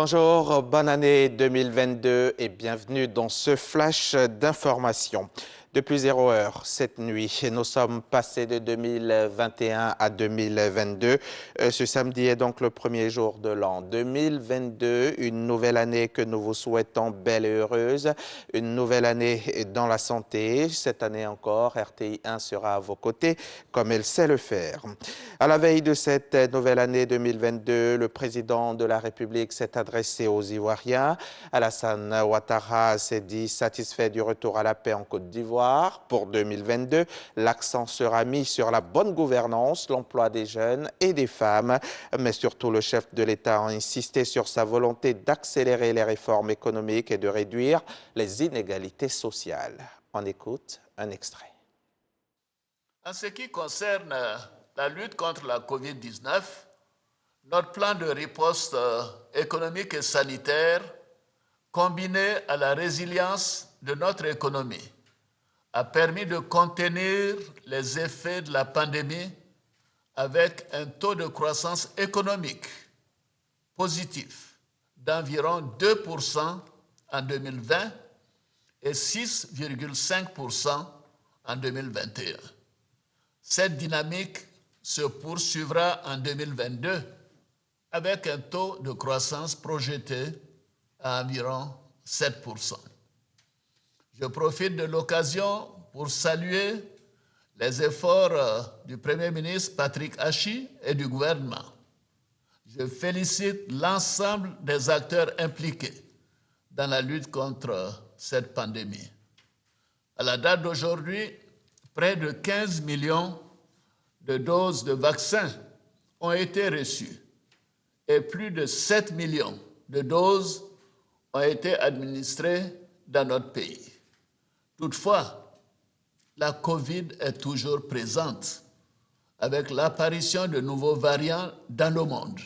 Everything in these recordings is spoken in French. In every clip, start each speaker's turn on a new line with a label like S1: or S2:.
S1: Bonjour, bonne année 2022 et bienvenue dans ce flash d'information. Depuis 0 heure cette nuit, nous sommes passés de 2021 à 2022. Ce samedi est donc le premier jour de l'an 2022, une nouvelle année que nous vous souhaitons belle et heureuse, une nouvelle année dans la santé. Cette année encore, RTI 1 sera à vos côtés comme elle sait le faire. À la veille de cette nouvelle année 2022, le président de la République s'est adressé aux Ivoiriens. Alassane Ouattara s'est dit satisfait du retour à la paix en Côte d'Ivoire. Pour 2022, l'accent sera mis sur la bonne gouvernance, l'emploi des jeunes et des femmes. Mais surtout, le chef de l'État a insisté sur sa volonté d'accélérer les réformes économiques et de réduire les inégalités sociales. On écoute un extrait.
S2: En ce qui concerne la lutte contre la COVID-19, notre plan de riposte économique et sanitaire, combiné à la résilience de notre économie, a permis de contenir les effets de la pandémie avec un taux de croissance économique positif d'environ 2% en 2020 et 6,5% en 2021. Cette dynamique se poursuivra en 2022 avec un taux de croissance projeté à environ 7%. Je profite de l'occasion pour saluer les efforts du Premier ministre Patrick Achi et du gouvernement. Je félicite l'ensemble des acteurs impliqués dans la lutte contre cette pandémie. À la date d'aujourd'hui, près de 15 millions de doses de vaccins ont été reçues et plus de 7 millions de doses ont été administrées dans notre pays. Toutefois, la COVID est toujours présente avec l'apparition de nouveaux variants dans le monde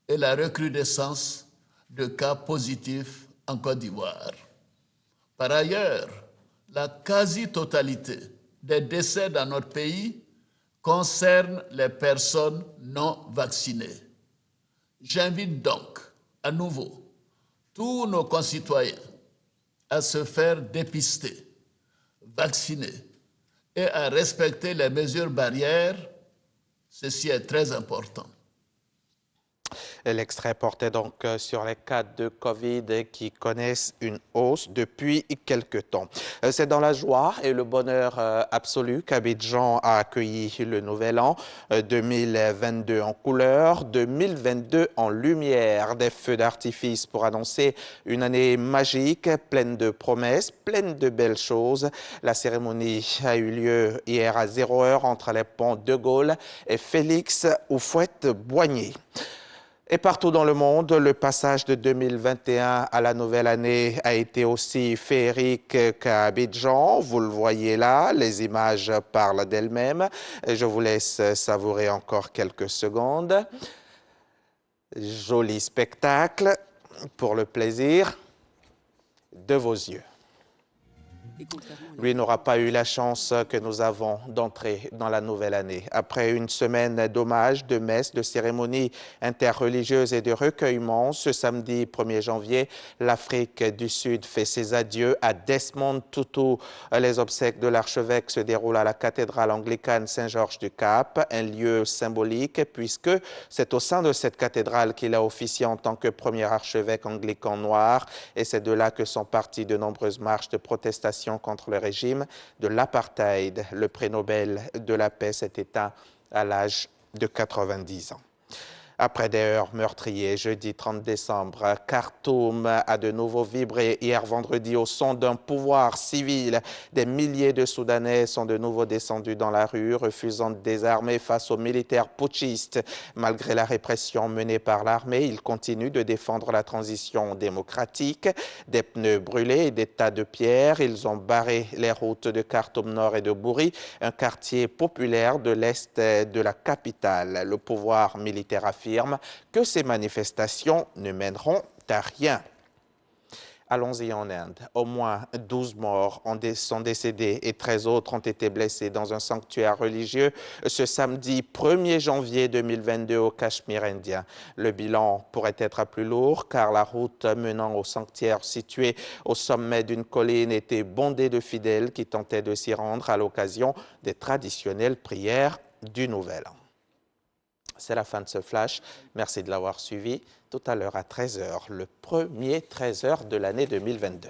S2: et la recrudescence de cas positifs en Côte d'Ivoire. Par ailleurs, la quasi-totalité des décès dans notre pays concerne les personnes non vaccinées. J'invite donc à nouveau tous nos concitoyens à se faire dépister, vacciner et à respecter les mesures barrières. Ceci est très important.
S1: L'extrait portait donc sur les cas de Covid qui connaissent une hausse depuis quelque temps. C'est dans la joie et le bonheur absolu qu'Abidjan a accueilli le nouvel an 2022 en couleur, 2022 en lumière, des feux d'artifice pour annoncer une année magique, pleine de promesses, pleine de belles choses. La cérémonie a eu lieu hier à 0 heure entre les ponts de Gaulle et Félix Houphouët-Boigny. Et partout dans le monde, le passage de 2021 à la nouvelle année a été aussi féerique qu'à Abidjan. Vous le voyez là, les images parlent d'elles-mêmes. Je vous laisse savourer encore quelques secondes. Joli spectacle pour le plaisir de vos yeux. Lui n'aura pas eu la chance que nous avons d'entrer dans la nouvelle année. Après une semaine d'hommages, de messes, de cérémonies interreligieuses et de recueillements, ce samedi 1er janvier, l'Afrique du Sud fait ses adieux à Desmond Tutu. Les obsèques de l'archevêque se déroulent à la cathédrale anglicane Saint-Georges-du-Cap, un lieu symbolique puisque c'est au sein de cette cathédrale qu'il a officié en tant que premier archevêque anglican noir et c'est de là que sont parties de nombreuses marches de protestation contre le régime de l'apartheid. Le prix Nobel de la paix s'est éteint à l'âge de 90 ans. Après des heures meurtriers, jeudi 30 décembre, Khartoum a de nouveau vibré hier vendredi au son d'un pouvoir civil. Des milliers de Soudanais sont de nouveau descendus dans la rue, refusant de désarmer face aux militaires putschistes. Malgré la répression menée par l'armée, ils continuent de défendre la transition démocratique. Des pneus brûlés et des tas de pierres, ils ont barré les routes de Khartoum Nord et de Bouri, un quartier populaire de l'est de la capitale. Le pouvoir militaire affirme que ces manifestations ne mèneront à rien. Allons-y en Inde. Au moins 12 morts sont décédés et 13 autres ont été blessés dans un sanctuaire religieux ce samedi 1er janvier 2022 au Cachemire indien. Le bilan pourrait être plus lourd car la route menant au sanctuaire situé au sommet d'une colline était bondée de fidèles qui tentaient de s'y rendre à l'occasion des traditionnelles prières du Nouvel An. C'est la fin de ce flash. Merci de l'avoir suivi. Tout à l'heure à 13h, le premier 13h de l'année 2022.